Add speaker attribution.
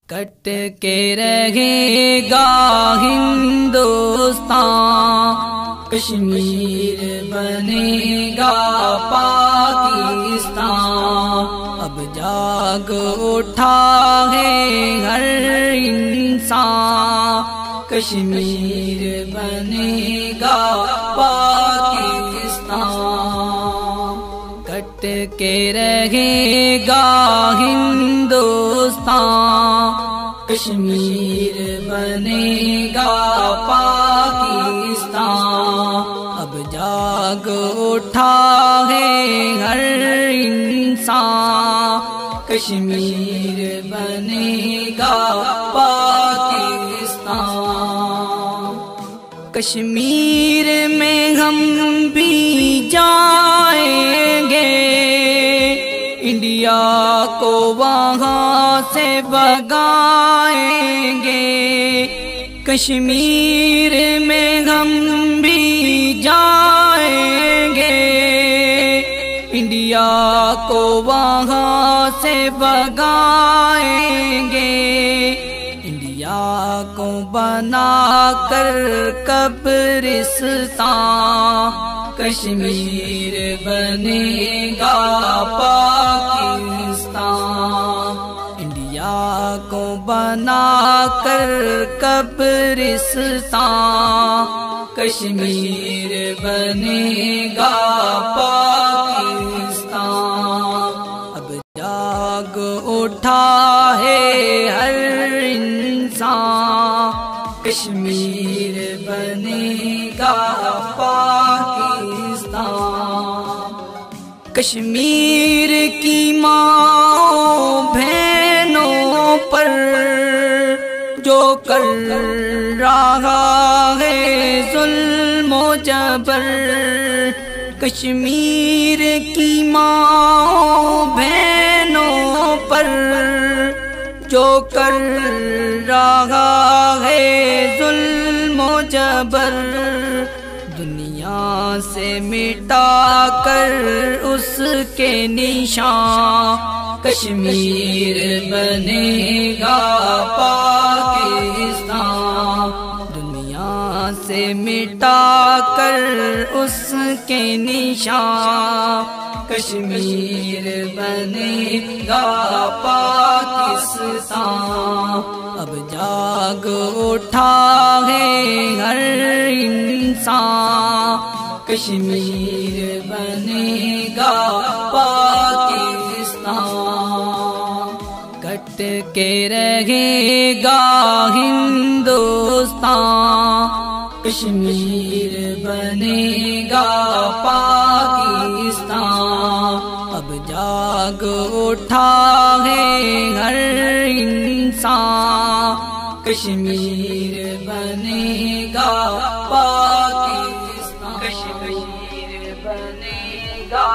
Speaker 1: کٹ کے رہے گا ہندوستان، کشمیر بنے گا پاکستان۔ اب جاگ اٹھا ہے ہر انسان، کشمیر بنے گا پاکستان۔ کٹ کے رہے گا ہندوستان، کشمیر بنے گا پاکستان۔ اب جاگ اٹھا ہے ہر انسان، کشمیر بنے گا پاکستان۔ کشمیر میں ہم بھی جائیں گے، انڈیا کو وہاں سے بھگائیں گے۔ کشمیر میں ہم بھی جائیں گے، انڈیا کو وہاں سے بھگائیں گے۔ انڈیا کو بنا کر قبرستان، کشمیر بنے گا پاکستان۔ انڈیا کو بنا کر قبرستان، کشمیر بنے گا پاکستان۔ اب جاگ اٹھا ہے ہر انسان، کشمیر بنے گا پاکستان۔ کشمیر کی ماں بہنوں پر جو کر رہا ہے ظلم و جبر، کشمیر کی ماں بہنوں پر جو کر رہا ہے ظلم و جبر، دنیا سے مٹا کر اس کے نشان، کشمیر بنے گا پاکستان۔ دنیا سے مٹا کر اس کے نشان، کشمیر بنے گا پاکستان۔ اب جاگ اٹھا ہے ہر انسان، کشمیر بنے گا پاکستان۔ کٹ کے رہے گا ہندوستان، کشمیر بنے گا پاکستان۔ اب جاگ اٹھا ہے ہر انسان، کشمیر بنے گا پاکستان۔ کشمیر بنے گا